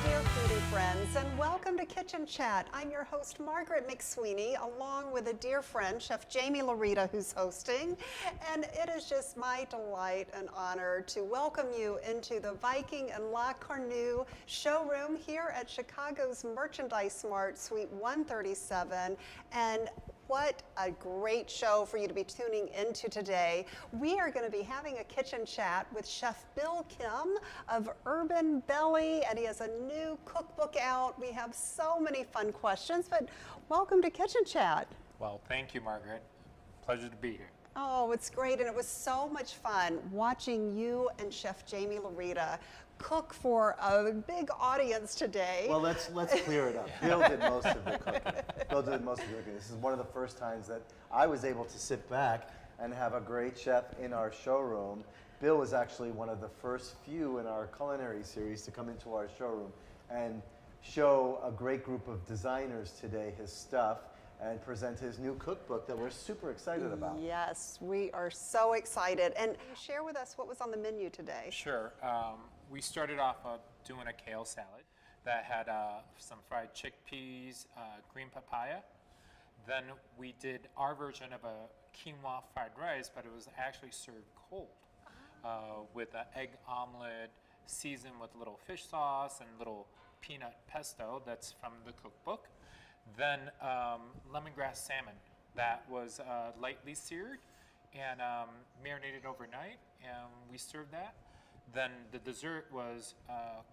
dear foodie friends, and welcome to Kitchen Chat. I'm your host, Margaret McSweeney, along with a dear friend, Chef Jamie Larita, who's hosting. And it is just my delight and honor to welcome you into the Viking and La Cornue showroom here at Chicago's Merchandise Mart, Suite 137. And what a great show for you to be tuning into today. We are going to be having a kitchen chat with Chef Bill Kim of Urban Belly, and he has a new cookbook out. We have so many fun questions, but welcome to Kitchen Chat. Well, thank you, Margaret. Pleasure to be here. Oh, it's great, and it was so much fun watching you and Chef Jamie Larita cook for a big audience today. Well, let's clear it up. Bill did most of the cooking. Bill did most of the cooking. This is one of the first times that I was able to sit back and have a great chef in our showroom. Bill was actually one of the first few in our culinary series to come into our showroom and show a great group of designers today his stuff and present his new cookbook that we're super excited about. Yes, we are so excited. And share with us what was on the menu today. Sure. We started off doing a kale salad that had some fried chickpeas, green papaya. Then we did our version of a quinoa fried rice, but it was actually served cold with an egg omelet seasoned with a little fish sauce and little peanut pesto that's from the cookbook. Then lemongrass salmon that was lightly seared and marinated overnight, and we served that. Then the dessert was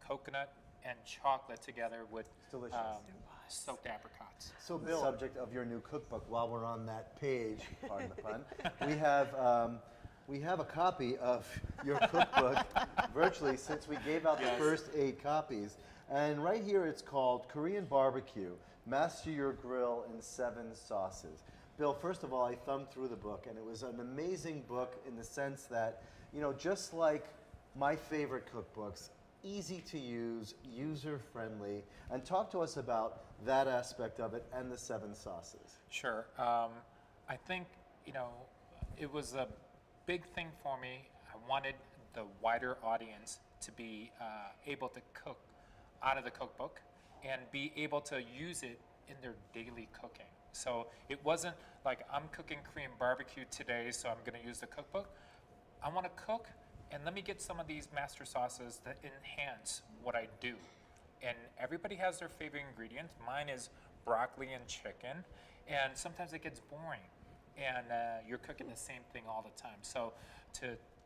coconut and chocolate together with soaked apricots. So, Bill, subject of your new cookbook, while we're on that page, pardon the pun, we have a copy of your cookbook virtually since we gave out the first 8 copies. And right here it's called Korean Barbecue, Master Your Grill in 7 Sauces. Bill, first of all, I thumbed through the book, and it was an amazing book in the sense that, you know, just like my favorite cookbooks, easy to use, user-friendly, and talk to us about that aspect of it and the 7 sauces. Sure. I think, you know, it was a big thing for me. I wanted the wider audience to be able to cook out of the cookbook and be able to use it in their daily cooking. So it wasn't like I'm cooking Korean barbecue today, so I'm going to use the cookbook. I want to cook, and let me get some of these master sauces that enhance what I do. And everybody has their favorite ingredients. Mine is broccoli and chicken, and sometimes it gets boring, and you're cooking the same thing all the time. So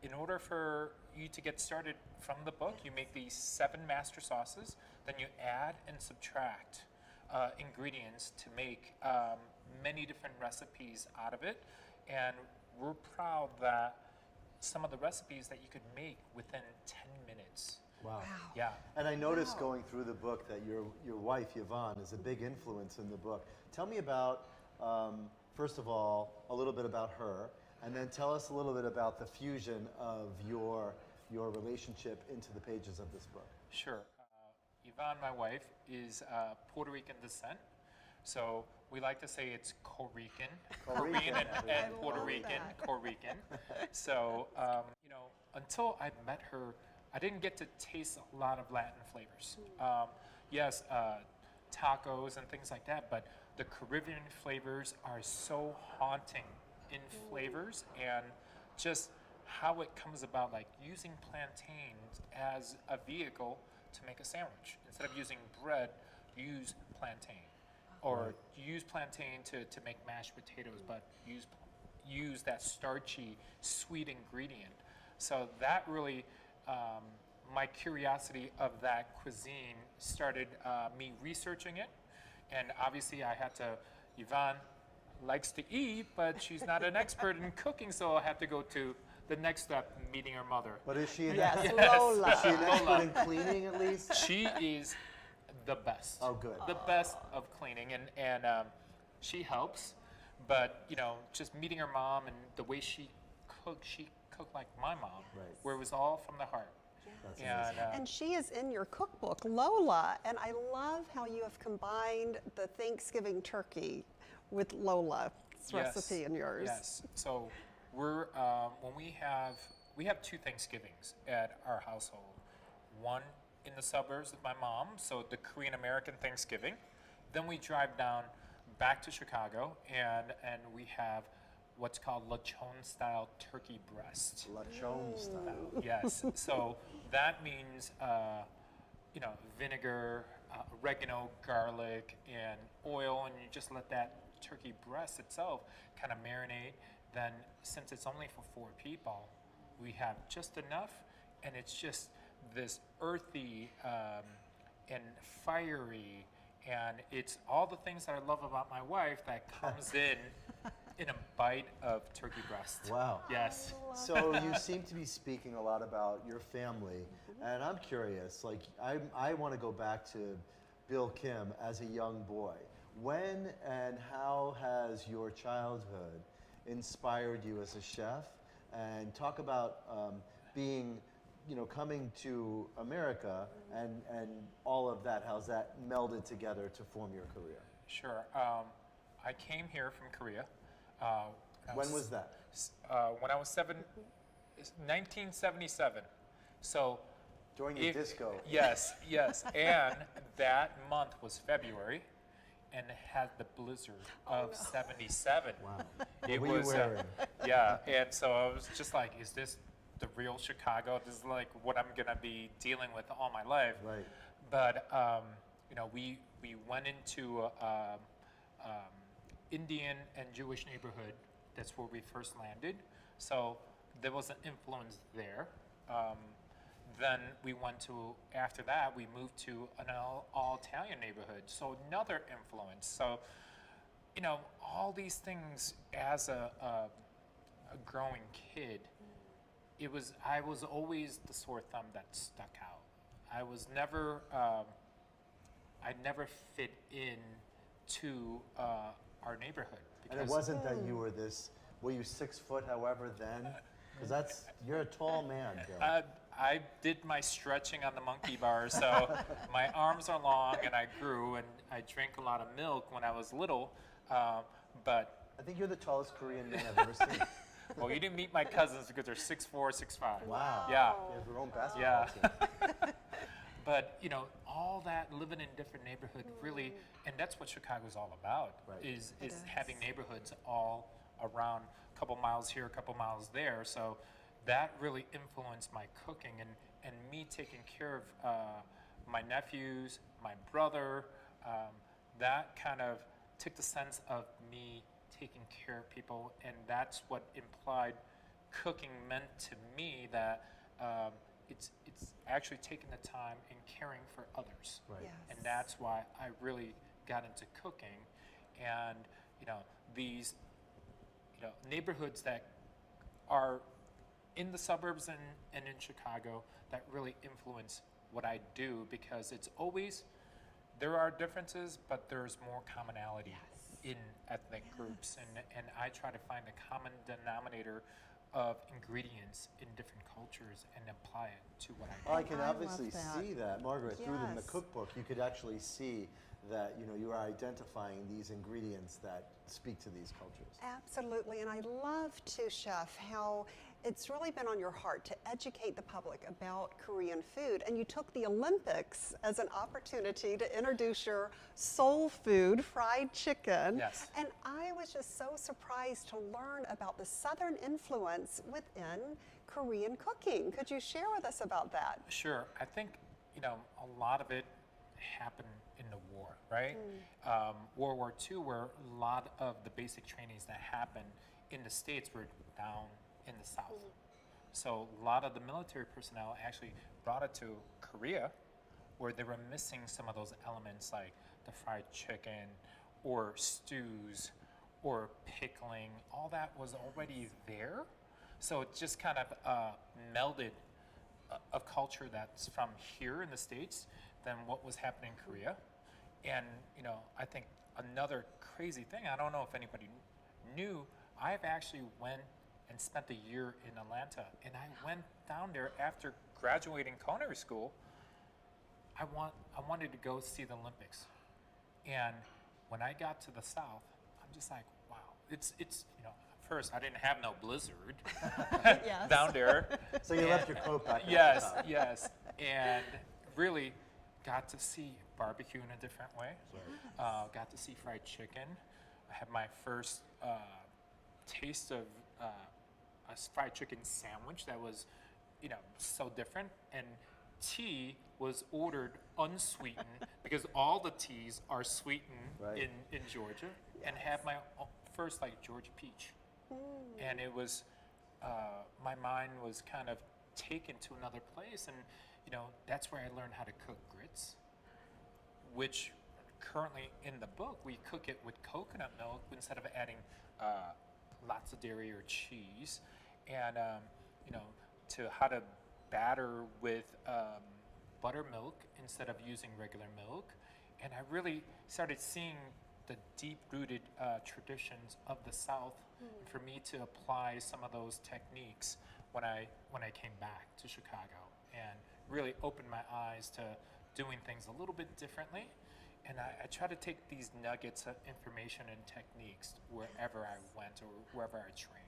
in order for you to get started from the book, you make these 7 master sauces, then you add and subtract ingredients to make many different recipes out of it. And we're proud that some of the recipes that you could make within 10 minutes. Wow. Yeah. And I noticed going through the book that your wife, Yvonne, is a big influence in the book. Tell me about, first of all, a little bit about her, and then tell us a little bit about the fusion of your relationship into the pages of this book. Sure. Yvonne, my wife, is Puerto Rican descent. So we like to say it's Corican, Korean and Puerto Rican, Corican. So, you know, until I met her, I didn't get to taste a lot of Latin flavors. Yes, tacos and things like that, but the Caribbean flavors are so haunting in flavors, and just how it comes about, like using plantains as a vehicle to make a sandwich. Instead of using bread, use plantain. Or use plantain to make mashed potatoes, but use that starchy, sweet ingredient. So that really, my curiosity of that cuisine started me researching it. And obviously I had to, Yvonne likes to eat, but she's not an expert in cooking, so I have to go to the next step, meeting her mother. But is she Lola. Is she an expert in cleaning at least? She is the best. Oh, good. The best of cleaning, and she helps. But you know, just meeting her mom and the way she cooked like my mom, Right. where it was all from the heart. That's And, And she is in your cookbook, Lola, and I love how you have combined the Thanksgiving turkey with Lola's recipe in yours. Yes. So we're when we have 2 Thanksgivings at our household. One in the suburbs with my mom, so the Korean American Thanksgiving. Then we drive down back to Chicago, and we have what's called lechon style turkey breast. Lechon style. Yes. So that means vinegar, oregano, garlic, and oil, and you just let that turkey breast itself kind of marinate. Then, since it's only for 4 people, we have just enough, and it's just this earthy and fiery, and it's all the things that I love about my wife that comes in a bite of turkey breast. Wow. Yes. So you seem to be speaking a lot about your family, and I'm curious, like I want to go back to Bill Kim as a young boy. When and how has your childhood inspired you as a chef? And talk about being, coming to America and all of that, how's that melded together to form your career? Sure. I came here from Korea. When was that? When I was 1977. So During the disco. Yes, yes. And that month was February, and it had the blizzard of 77. Wow. It What were you was, wearing? yeah. And so I was just like, is this the real Chicago? This is like what I'm gonna be dealing with all my life. Right. But we went into Indian and Jewish neighborhood. That's where we first landed. So there was an influence there. Then we went to, after that, we moved to an all Italian neighborhood. So another influence. So, all these things as a growing kid, I was always the sore thumb that stuck out. I was never, I never fit in to our neighborhood. And it wasn't that you were were you 6 foot however then? Because you're a tall man, Bill. I did my stretching on the monkey bar, so my arms are long, and I grew, and I drank a lot of milk when I was little, but... I think you're the tallest Korean man I've ever seen. Well, you didn't meet my cousins because they're 6'4", 6'5". Wow. Yeah. You have your own basketball Yeah. team. But, all that, living in different neighborhood really, and that's what Chicago's all about, Right. is having neighborhoods all around, a couple miles here, a couple miles there. So that really influenced my cooking and me taking care of my nephews, my brother. That kind of took the sense of me taking care of people, and that's what implied cooking meant to me, that it's actually taking the time and caring for others. Right. Yes. And that's why I really got into cooking. And these neighborhoods that are in the suburbs and in Chicago that really influence what I do, because it's always, there are differences, but there's more commonality in ethnic groups, and I try to find a common denominator of ingredients in different cultures and apply it to what I do. Well, I can I obviously love that. see that, Margaret, through the Yes. cookbook. You could actually see that you are identifying these ingredients that speak to these cultures. Absolutely, and I love too, Chef, how it's really been on your heart to educate the public about Korean food, and you took the Olympics as an opportunity to introduce your soul food, fried chicken. Yes. And I was just so surprised to learn about the Southern influence within Korean cooking. Could you share with us about that? Sure. I think, a lot of it happened in the war, right? World War II, where a lot of the basic trainings that happened in the States were down in the South. So a lot of the military personnel actually brought it to Korea, where they were missing some of those elements like the fried chicken or stews or pickling. All that was already there. So it just kind of melded a culture that's from here in the States than what was happening in Korea. And, I think another crazy thing, I don't know if anybody knew, I've actually went and spent a year in Atlanta, and I went down there after graduating culinary school. I wanted to go see the Olympics. And when I got to the South, I'm just like, wow, it's first I didn't have no blizzard Yes. down there. So you left your coat back. Yes, yes. And really got to see barbecue in a different way. Got to see fried chicken. I had my first taste of a fried chicken sandwich that was, so different. And tea was ordered unsweetened because all the teas are sweetened in Georgia. And had my first Georgia peach. And it was, my mind was kind of taken to another place. And, that's where I learned how to cook grits, which currently in the book, we cook it with coconut milk instead of adding lots of dairy or cheese. And, to how to batter with buttermilk instead of using regular milk. And I really started seeing the deep-rooted traditions of the South for me to apply some of those techniques when I came back to Chicago, and really opened my eyes to doing things a little bit differently. And I try to take these nuggets of information and techniques wherever I went or wherever I trained.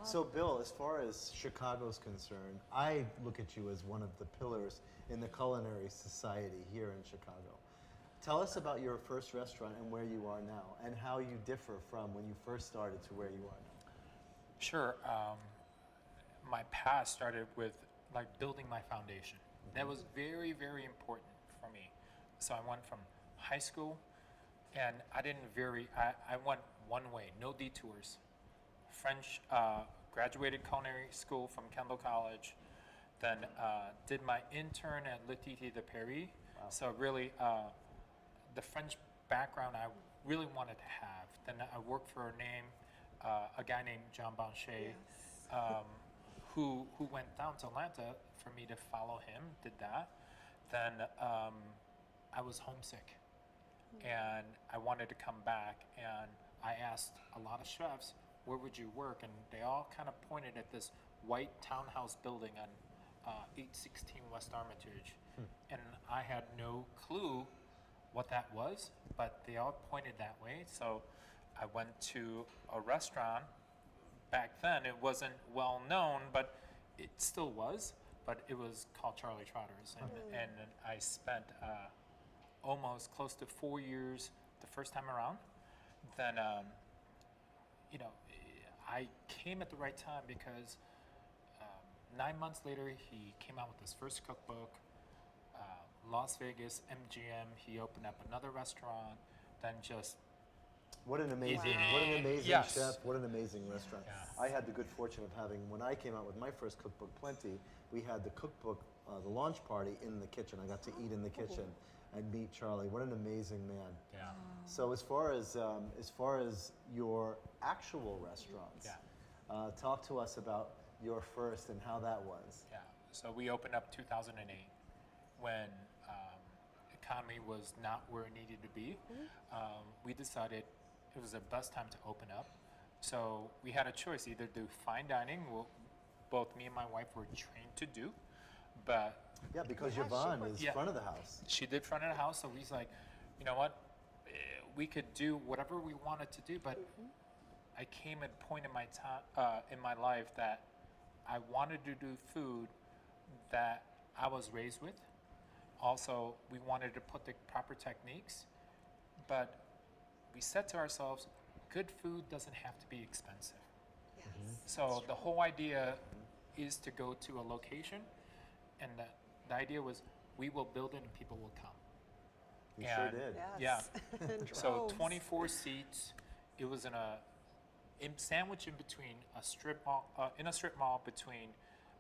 So Bill, as far as Chicago's concerned, I look at you as one of the pillars in the culinary society here in Chicago. Tell us about your first restaurant and where you are now, and how you differ from when you first started to where you are now. Sure. My past started with building my foundation. That was very, very important for me. So I went from high school, and I didn't I went one way, no detours. French, graduated culinary school from Kendall College, then did my intern at Le Titi de Paris. Wow. So really, the French background I really wanted to have. Then I worked for a guy named John Blanchet, who went down to Atlanta for me to follow him, did that. Then I was homesick, and I wanted to come back, and I asked a lot of chefs, where would you work? And they all kind of pointed at this white townhouse building on 816 West Armitage. And I had no clue what that was, but they all pointed that way. So I went to a restaurant. Back then, it wasn't well known, but it still was. But it was called Charlie Trotter's. And I spent almost close to 4 years the first time around. Then, I came at the right time because 9 months later, he came out with his first cookbook. Las Vegas, MGM, he opened up another restaurant. Then just what an amazing Yes. chef! What an amazing restaurant! Yeah. I had the good fortune of having, when I came out with my first cookbook, Plenty, we had the cookbook, the launch party in the kitchen. I got to eat in the kitchen and meet Charlie. What an amazing man! Yeah. So as far as your actual restaurants, talk to us about your first and how that was. Yeah. So we opened up 2008 when economy was not where it needed to be. We decided it was the best time to open up. So we had a choice, either do fine dining, both me and my wife were trained to do, but because Yvonne is front of the house. She did front of the house, so he's like, you know what, we could do whatever we wanted to do, but I came at a point in my time in my life that I wanted to do food that I was raised with. Also, we wanted to put the proper techniques, but we said to ourselves, good food doesn't have to be expensive. So the whole idea is to go to a location, and the idea was we will build it and people will come. You sure did. Yes. So 24 seats. It was sandwiched in between a strip mall between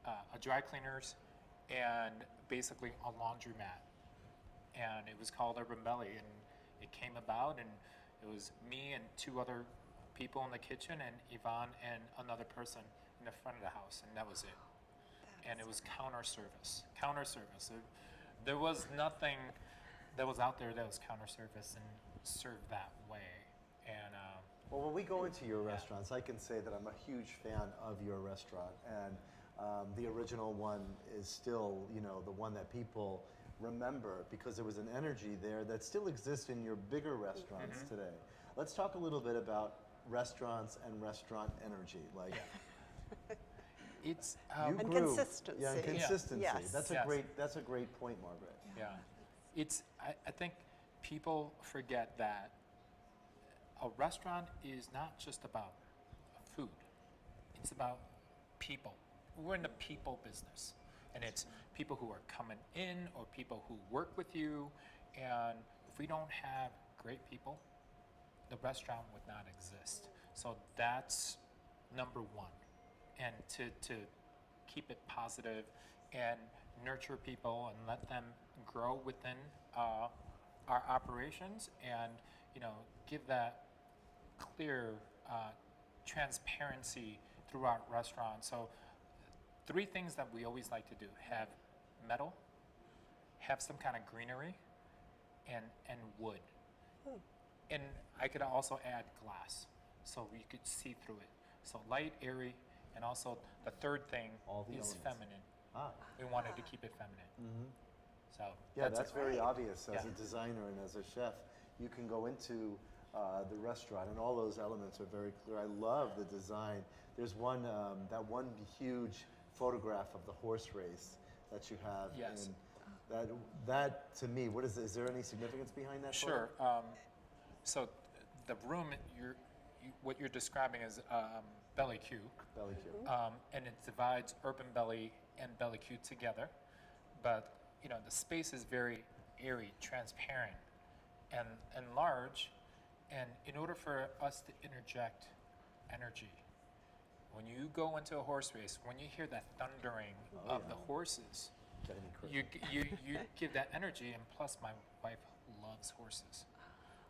a dry cleaners and basically a laundromat. And it was called Urban Belly, and it came about, and it was me and two other people in the kitchen, and Yvonne and another person in the front of the house, and that was it. And it was counter service. There was nothing that was out there that was counter service and served that way. And well, when we go into your restaurants, I can say that I'm a huge fan of your restaurant, and the original one is still, the one that people remember because there was an energy there that still exists in your bigger restaurants today. Let's talk a little bit about restaurants and restaurant energy. It's You And grew. consistency. Yeah, and consistency. Yes. That's Yes. That's a great point, Margaret. yeah. It's I think people forget that a restaurant is not just about food. It's about people. We're in the people business. And it's people who are coming in or people who work with you. And if we don't have great people, the restaurant would not exist. So that's number one. And to keep it positive and nurture people and let them grow within our operations and, give that clear transparency throughout restaurants. So 3 things that we always like to do: have metal, have some kind of greenery, and wood. And I could also add glass so you could see through it. So light, airy, and also the third thing All the is elements. feminine. Ah, We wanted to keep it feminine. So yeah, that's that's it. very Great. obvious as Yeah. a designer and as a chef. You can go into the restaurant, and all those elements are very clear. I love the design. There's one that one huge photograph of the horse race that you have. Yes. And that to me, what is there any significance behind that? Sure. So the room what you're describing is Belly Q. Belly Q. And it divides Urban Belly and Belly Q together. But the space is very airy, transparent, and large. And in order for us to interject energy, when you go into a horse race, when you hear that thundering of the horses, Getting me crazy. you give that energy. And plus, my wife loves horses,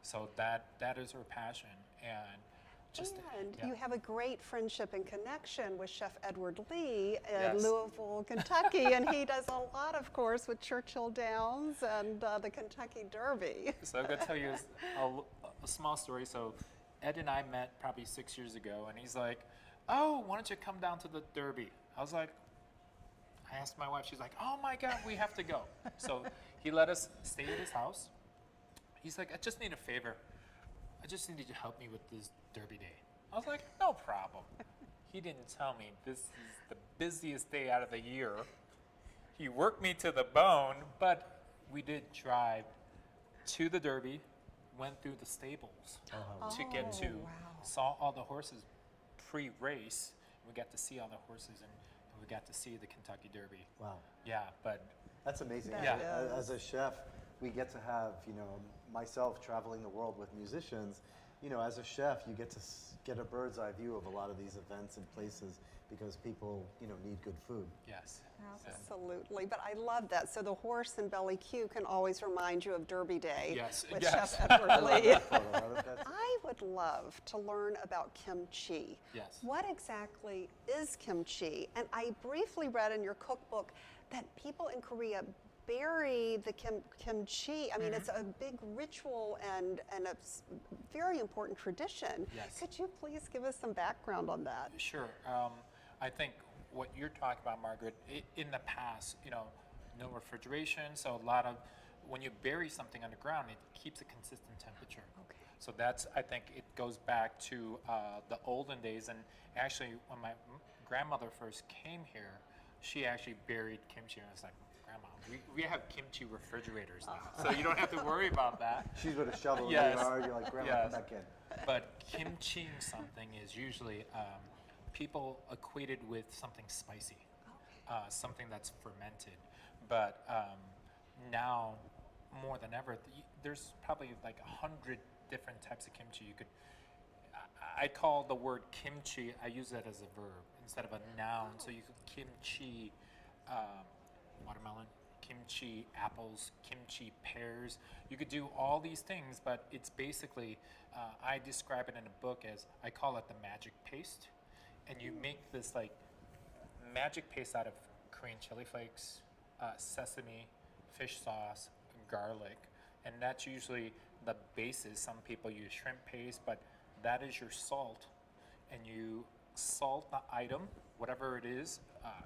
so that is her passion. And just And yeah. you have a great friendship and connection with Chef Edward Lee in Yes. Louisville, Kentucky, and he does a lot, of course, with Churchill Downs and the Kentucky Derby. So I'm gonna tell you a small story. So Ed and I met probably 6 years ago, and he's like, "Oh, why don't you come down to the Derby?" I was like, I asked my wife. She's like, "Oh my God, we have to go." So he let us stay at his house. He's like, "I just need a favor. I just need you to help me with this Derby day." I was like, "No problem." He didn't tell me this is the busiest day out of the year. He worked me to the bone, but we did drive to the Derby, went through the stables to get to, wow. saw all the horses pre-race. We got to see all the horses and we got to see the Kentucky Derby. Wow. Yeah, but That's amazing. That Yeah. As a chef, we get to have, myself traveling the world with musicians. As a chef, you get to get a bird's eye view of a lot of these events and places because people, need good food. yes. Absolutely, but I love that. So the horse and Belly Q can always remind you of Derby Day Yes, with yes. Chef Edward Lee. That's- I would love to learn about kimchi. Yes. What exactly is kimchi? And I briefly read in your cookbook that people in Korea bury the kimchi. I mean, it's a big ritual and a very important tradition. Yes. Could you please give us some background on that? Sure. I think what you're talking about, Margaret, in the past, no refrigeration, so a lot of, when you bury something underground, it keeps a consistent temperature. Okay. So I think it goes back to the olden days, and actually when my grandmother first came here, she actually buried kimchi, and I was like, "Grandma, we have kimchi refrigerators now, so you don't have to worry about that." She's with a shovel in Yes. the yard. You're like, "Grandma, Yes. come back in." But kimchiing something is usually people equated with something spicy, something that's fermented. But now, more than ever, there's probably like 100 different types of kimchi. You could. I call the word kimchi. I use that as a verb instead of a noun. So you could kimchi watermelon, kimchi apples, kimchi pears. You could do all these things, but it's basically, I describe it in a book as, I call it the magic paste. And you make this like magic paste out of Korean chili flakes, sesame, fish sauce, garlic. And that's usually the basis. Some people use shrimp paste, but that is your salt. And you salt the item, whatever it is,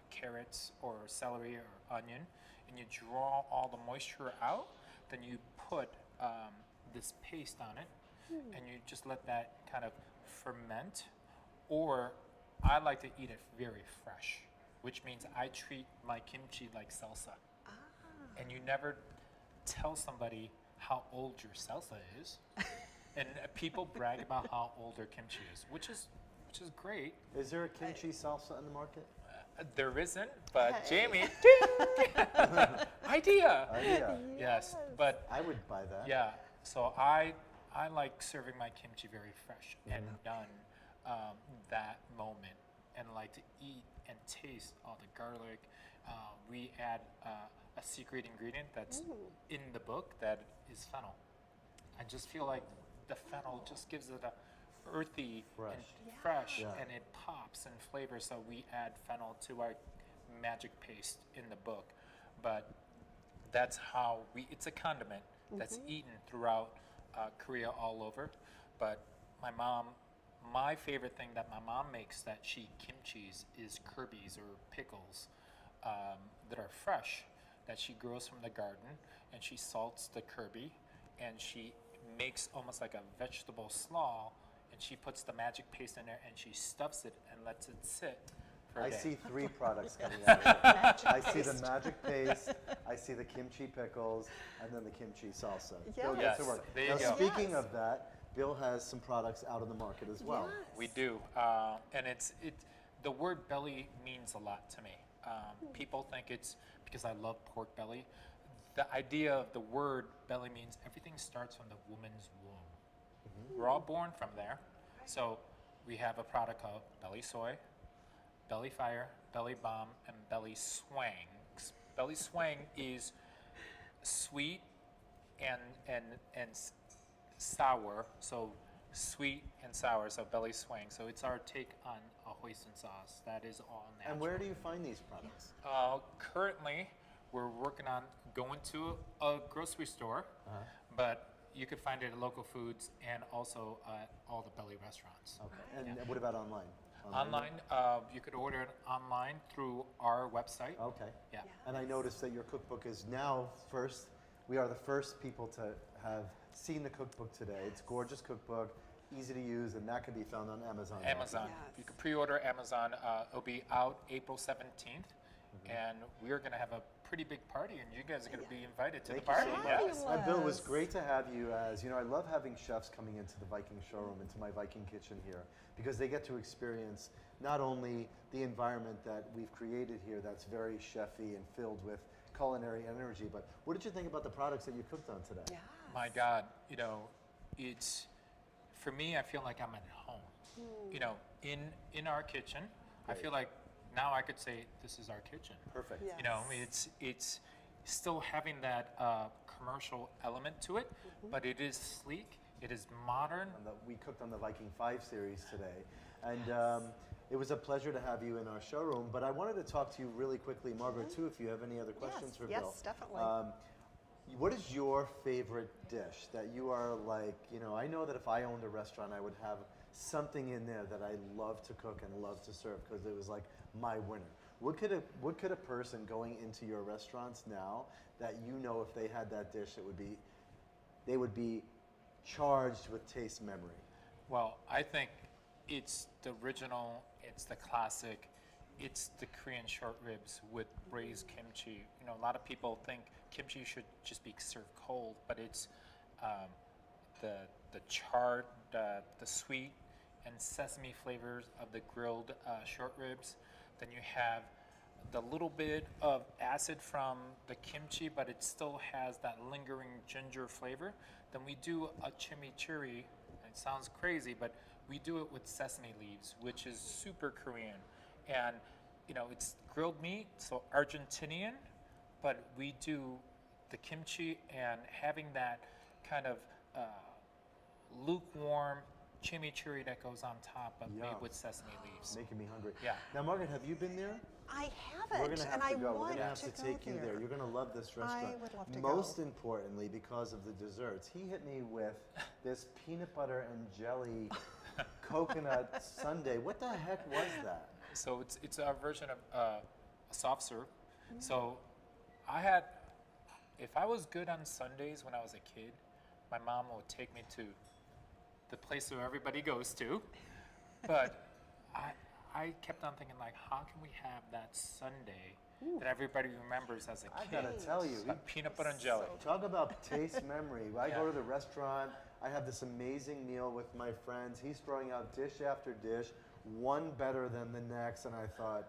carrots or celery or onion, and you draw all the moisture out. Then you put this paste on it, and you just let that kind of ferment. Or I like to eat it very fresh. which means I treat my kimchi like salsa. And you never tell somebody how old your salsa is. And people brag about how old their kimchi is, which is great. Is there a kimchi salsa in the market? There isn't, but Hey. Jamie, idea. Yes, but I would buy that. yeah. So I like serving my kimchi very fresh and done that moment, and like to eat and taste all the garlic. We add a secret ingredient that's in the book that is fennel. I just feel like the fennel just gives it a earthy Fresh. and fresh, Yeah. and it pops in flavor. So we add fennel to our magic paste in the book, but that's how it's a condiment that's eaten throughout Korea all over. But my favorite thing that my mom makes that she kimchis is kirbies or pickles that are fresh, that she grows from the garden, and she salts the kirby, and she makes almost like a vegetable slaw, and she puts the magic paste in there, and she stuffs it and lets it sit for a I day. see 3 products coming out of it. I see the magic paste, I see the kimchi pickles, and then the kimchi salsa. Bill gets to Yes, work. there you Now, go. speaking Yes. of that, Bill has some products out on the market as well. We do, and the word belly means a lot to me. People think it's because I love pork belly. The idea of the word belly means everything starts from the woman's womb. We're all born from there. So we have a product called Belly Soy, Belly Fire, Belly Bomb, and Belly Swang. Belly Swang is sweet and sour, so sweet and sour, so Belly Swang. So it's our take on a hoisin sauce that is all natural. And where do you find these products? Currently, we're working on going to a grocery store, but you could find it at local foods and also at all the Belly restaurants. Okay. And what about online? Online, you could order it online through our website. Okay. Yeah. And I noticed that your cookbook is now first. We are the first people to have seen the cookbook today. It's a gorgeous cookbook, easy to use, and that can be found on Amazon. Amazon. Yes. You can pre-order Amazon. It'll be out April 17th, and we're going to have a pretty big party, and you guys are going to be invited to Thank the you party. so much. Yes. And Bill, it was Yes. great to have you as, I love having chefs coming into the Viking showroom, into my Viking kitchen here, because they get to experience not only the environment that we've created here that's very chefy and filled with culinary energy, but what did you think about the products that you cooked on today? Yeah. My God, it's, for me, I feel like I'm at home. In our kitchen, I Great. feel like now I could say this is our kitchen. Perfect. Yeah. It's still having that commercial element to it, but it is sleek, it is modern. We cooked on the Viking 5 series today, and it was a pleasure to have you in our showroom, but I wanted to talk to you really quickly, Margaret, too, if you have any other questions for Bill. Yes, definitely. What is your favorite dish that you are like, I know that if I owned a restaurant, I would have something in there that I love to cook and love to serve because it was like my winner. What could a person going into your restaurants now that if they had that dish, they would be charged with taste memory? Well, I think it's the original, it's the classic, it's the Korean short ribs with braised kimchi. A lot of people think kimchi should just be served cold, but it's the charred, the sweet and sesame flavors of the grilled short ribs. Then you have the little bit of acid from the kimchi, but it still has that lingering ginger flavor. Then we do a chimichurri. It sounds crazy, but we do it with sesame leaves, which is super Korean. And, it's grilled meat, so Argentinian, but we do the kimchi and having that kind of lukewarm chimichurri that goes on top, but made Yum. with sesame leaves. Making me hungry. Yeah. Now, Margaret, have you been there? I We're haven't, gonna have and to I go. We're want gonna have to to go take you there. You're gonna love this restaurant. would love to Most go. importantly, because of the desserts, he hit me with this peanut butter and jelly coconut sundae. What the heck was that? So it's our version of a soft serve. So if I was good on Sundays when I was a kid, my mom would take me to the place where everybody goes to. But I kept on thinking, like, how can we have that sundae that everybody remembers as a I kid? gotta tell you, A peanut butter and jelly. talk about taste memory. I Yeah. go to the restaurant, I have this amazing meal with my friends. He's throwing out dish after dish, one better than the next, and I thought,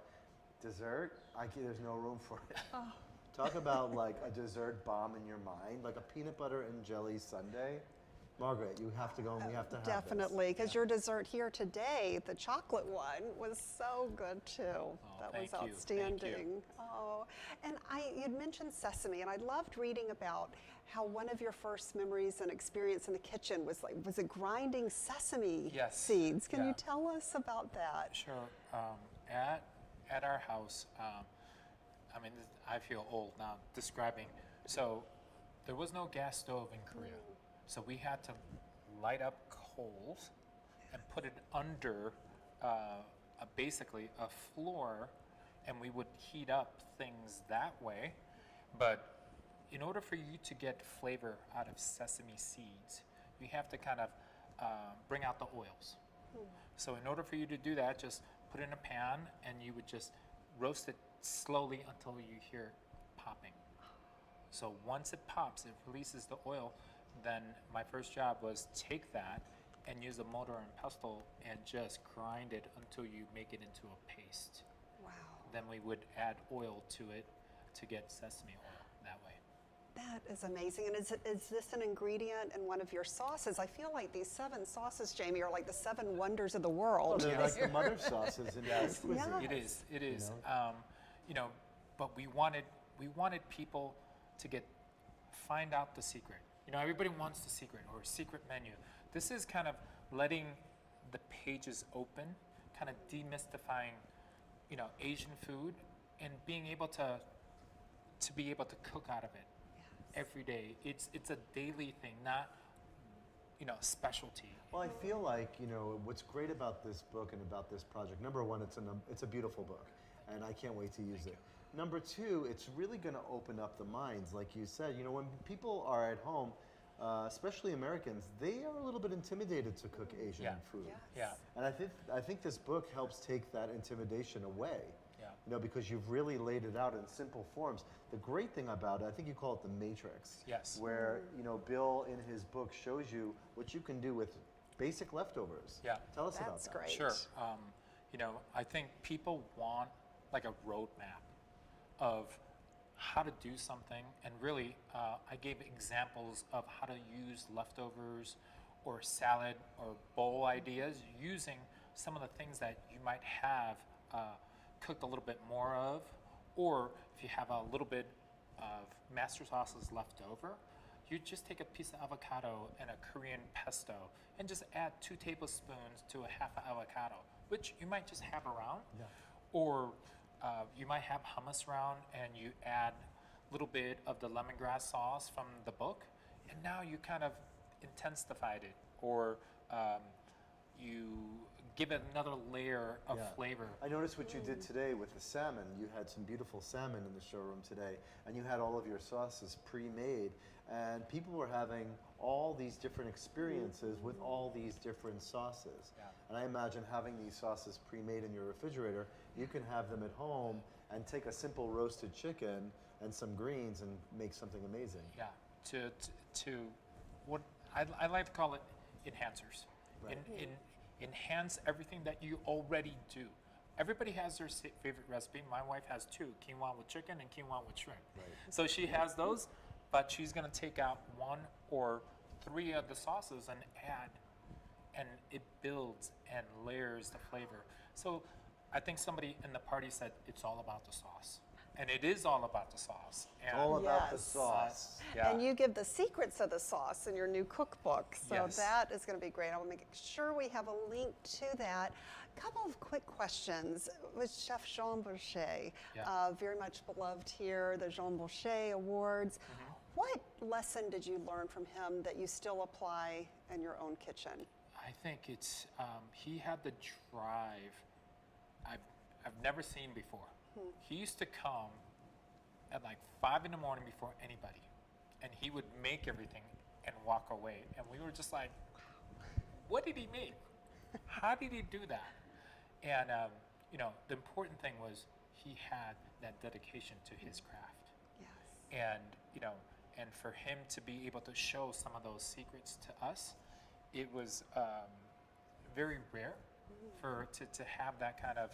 dessert? There's no room for it. Talk about like a dessert bomb in your mind, like a peanut butter and jelly sundae. Margaret, you have to go and we have to have this. Definitely, because your dessert here today, the chocolate one, was so good too. That was thank you, thank you. outstanding. Oh, and you'd mentioned sesame, and I loved reading about how one of your first memories and experience in the kitchen was it grinding sesame Yes, seeds? Can yeah. you tell us about that? Sure. At our house, I mean, I feel old now describing. So there was no gas stove in Korea. So we had to light up coals and put it under basically a floor, and we would heat up things that way. But in order for you to get flavor out of sesame seeds, you have to kind of bring out the oils. So in order for you to do that, just put it in a pan, and you would just roast it slowly until you hear popping. So once it pops, it releases the oil. Then my first job was take that and use a mortar and pestle and just grind it until you make it into a paste. Wow. Then we would add oil to it to get sesame oil that way. That is amazing. And is this an ingredient in one of your sauces? I feel like these 7 sauces, Jamie, are like the 7 wonders of the world. They're like the mother sauces in Yes, food cuisine. Yeah. it is. You know? But we wanted people to find out the secret. Everybody wants the secret or a secret menu. This is kind of letting the pages open, kind of demystifying, Asian food, and being able to be able to cook out of it every day. It's a daily thing, not specialty. Well, I feel like, what's great about this book and about this project, number one, it's a beautiful book, and I can't wait to use it. Number two, it's really going to open up the minds, like you said. When people are at home, especially Americans, they are a little bit intimidated to cook Asian Yeah. food. Yeah. And I think this book helps take that intimidation away. Yeah. Because you've really laid it out in simple forms. The great thing about it, I think you call it the matrix. Yes. Where, Bill in his book shows you what you can do with basic leftovers. Yeah. Tell us about That's that. great. Sure. I think people want like a roadmap of how to do something, and really, I gave examples of how to use leftovers or salad or bowl ideas using some of the things that you might have cooked a little bit more of, or if you have a little bit of master sauces left over, you just take a piece of avocado and a Korean pesto and just add 2 tablespoons to a half an avocado, which you might just have around. Yeah. Or you might have hummus around and you add a little bit of the lemongrass sauce from the book, and now you kind of intensified it, or you give it another layer of Yeah. flavor. I noticed what you did today with the salmon. You had some beautiful salmon in the showroom today, and you had all of your sauces pre-made, and people were having all these different experiences with all these different sauces. Yeah. And I imagine having these sauces pre-made in your refrigerator, you can have them at home and take a simple roasted chicken and some greens and make something amazing. Yeah, to what I like to call it enhancers. Right. Enhance everything that you already do. Everybody has their favorite recipe. My wife has 2, quinoa with chicken and quinoa with shrimp. Right. So she has those, but she's gonna take out 1 or 3 of the sauces and add, and it builds and layers the flavor. So I think somebody in the party said it's all about the sauce. And it is all about the sauce. And All about the Yes. sauce. yeah. And you give the secrets of the sauce in your new cookbook. So Yes. that is going to be great. I'll make sure we have a link to that. A couple of quick questions with Chef Jean Boucher, Yeah. very much beloved here, the Jean Boucher Awards. What lesson did you learn from him that you still apply in your own kitchen? I think it's he had the drive I've never seen before. He used to come at like 5 in the morning before anybody, and he would make everything and walk away. And we were just like, what did he make? How did he do that? And you know, the important thing was he had that dedication to his craft. Yes. And, you know, and for him to be able to show some of those secrets to us, it was very rare to have that kind of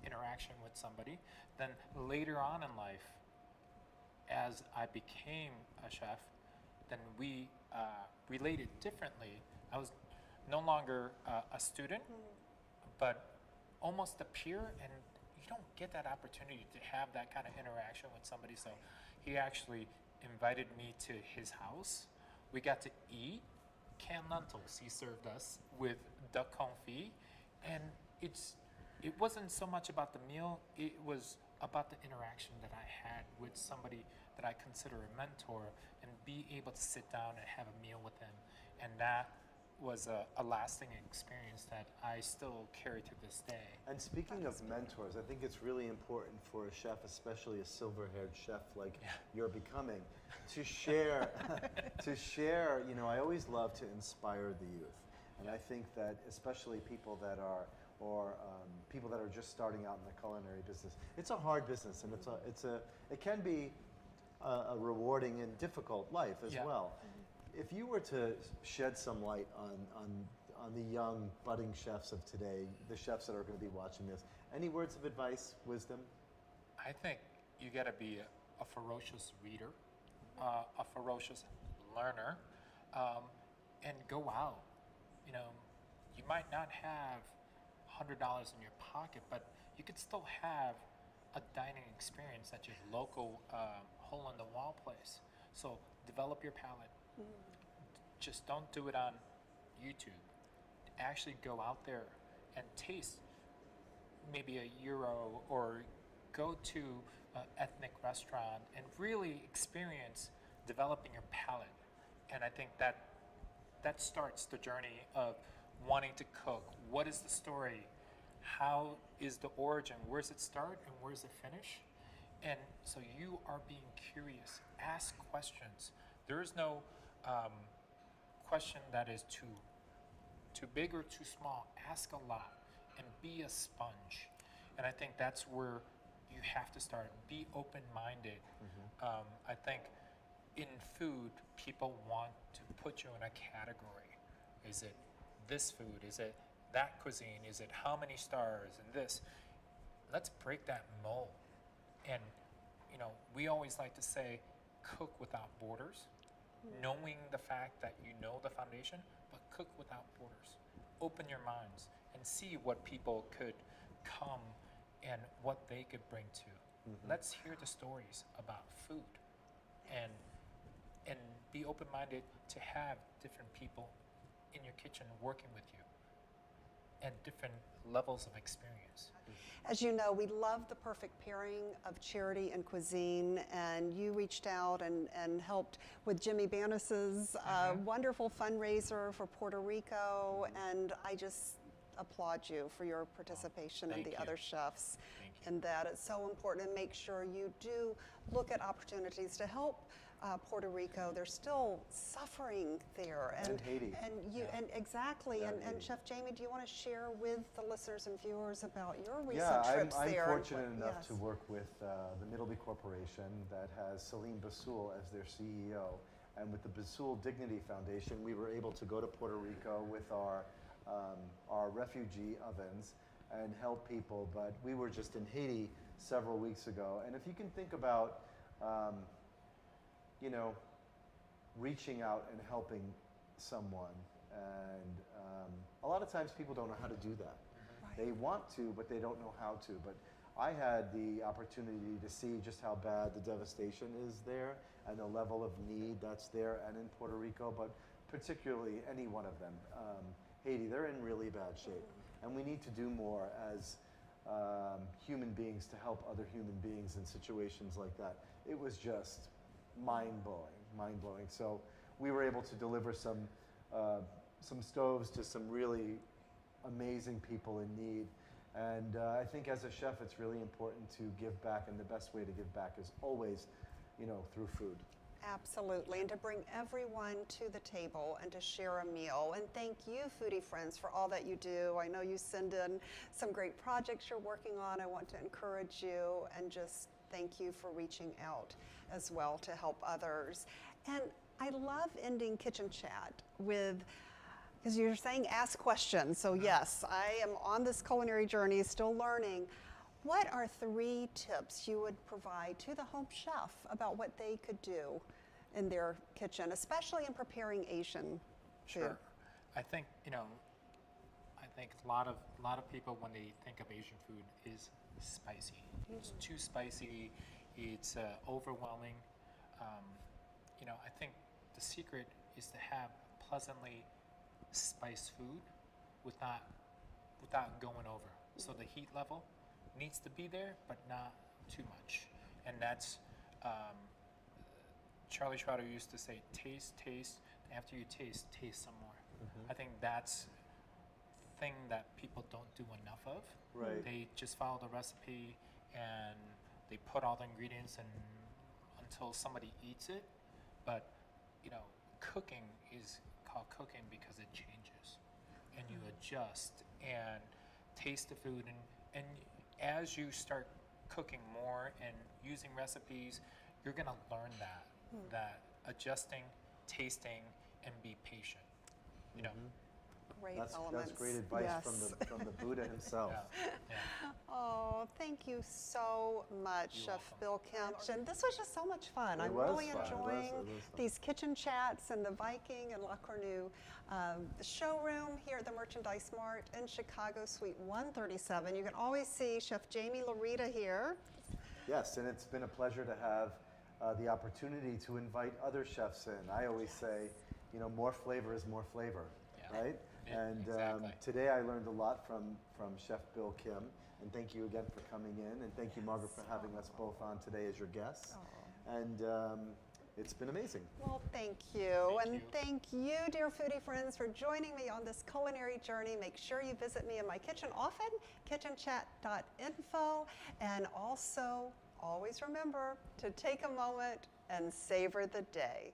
interaction with somebody. Then later on in life, as I became a chef, then we related differently. I was no longer a student, but almost a peer, and you don't get that opportunity to have that kind of interaction with somebody. So he actually invited me to his house. We got to eat canned lentils. He served us with duck confit, and it wasn't so much about the meal, it was about the interaction that I had with somebody that I consider a mentor, and be able to sit down and have a meal with him. And that was a lasting experience that I still carry to this day. And speaking of mentors, I think it's really important for a chef, especially a silver-haired chef like you're becoming, to share, you know, I always love to inspire the youth. And I think that especially people that are, or people that are just starting out in the culinary business, it's a hard business, and it can be a rewarding and difficult life as well. If you were to shed some light on the young budding chefs of today, the chefs that are going to be watching this, any words of advice, wisdom? I think you got to be a ferocious reader, a ferocious learner, and go out. You know, you might not have $100 in your pocket, but you could still have a dining experience at your local hole-in-the-wall place. So develop your palate. Just don't do it on YouTube. Actually go out there and taste maybe a Euro, or go to an ethnic restaurant and really experience developing your palate. And I think that starts the journey of wanting to cook. What is the story? How is the origin? Where does it start and where does it finish? And so you are being curious. Ask questions. There is no question that is too big or too small. Ask a lot and be a sponge. And I think that's where you have to start. Be open-minded. I think in food, people want to put you in a category. Is it this food? Is it that cuisine? Is it how many stars and this? Let's break that mold. And, you know, we always like to say, cook without borders, knowing the fact that you know the foundation, but cook without borders. Open your minds and see what people could come and what they could bring to. Let's hear the stories about food, and be open-minded to have different people in your kitchen working with you and different levels of experience. As you know, we love the perfect pairing of charity and cuisine, and you reached out and helped with Jimmy Banis's wonderful fundraiser for Puerto Rico, and I just applaud you for your participation and the other chefs. And that it's so important to make sure you do look at opportunities to help Puerto Rico. They're still suffering there. And Haiti. And exactly. Yeah, and Chef Jamie, do you want to share with the listeners and viewers about your recent Yeah, trips there? I'm fortunate enough to work with the Middleby Corporation that has Salim Basul as their CEO. And with the Basul Dignity Foundation, we were able to go to Puerto Rico with our refugee ovens and help people. But we were just in Haiti several weeks ago. And if you can think about, you know, reaching out and helping someone, and a lot of times people don't know how to do that. They want to, but they don't know how to. But I had the opportunity to see just how bad the devastation is there and the level of need that's there, and in Puerto Rico, but particularly any one of them. Haiti, they're in really bad shape. And we need to do more as human beings to help other human beings in situations like that. It was just mind-blowing. So we were able to deliver some stoves to some really amazing people in need. And I think as a chef, it's really important to give back, and the best way to give back is always, you know, through food. Absolutely, and to bring everyone to the table and to share a meal. And thank you, foodie friends, for all that you do. I know you send in some great projects you're working on. I want to encourage you and just thank you for reaching out as well to help others. And I love ending Kitchen Chat with, because you're saying ask questions. So yes, I am on this culinary journey, still learning. What are 3 tips you would provide to the home chef about what they could do in their kitchen, especially in preparing Asian food? Sure. I think, I think a lot of people, when they think of Asian food, is spicy. It's too spicy. It's overwhelming. I think the secret is to have pleasantly spiced food without going over. So the heat level needs to be there, but not too much. And that's Charlie Trotter used to say, taste. After you taste some more. I think that's thing that people don't do enough of. Right. They just follow the recipe and they put all the ingredients and until somebody eats it. But cooking is called cooking because it changes, and you adjust and taste the food, and as you start cooking more and using recipes, you're gonna learn that adjusting, tasting, and be patient. Great That's elements. great advice Yes. from the Buddha himself. Yeah. Oh, thank you so much, You're Chef Bill Kimchi. And this was just so much fun. It I'm was really fun. It was enjoying fun. these kitchen chats in the Viking and La Cornue showroom here at the Merchandise Mart in Chicago, Suite 137. You can always see Chef Jamie Larita here. Yes, and it's been a pleasure to have the opportunity to invite other chefs in. I always say, more flavor is more flavor, Yeah. right? Yeah, And exactly. today I learned a lot from Chef Bill Kim, and thank you again for coming in, and thank you, Margaret, for having us both on today as your guests. And it's been amazing. Well, thank you. Thank And you. thank you, dear foodie friends, for joining me on this culinary journey. Make sure you visit me in my kitchen often, kitchenchat.info. And also, always remember to take a moment and savor the day.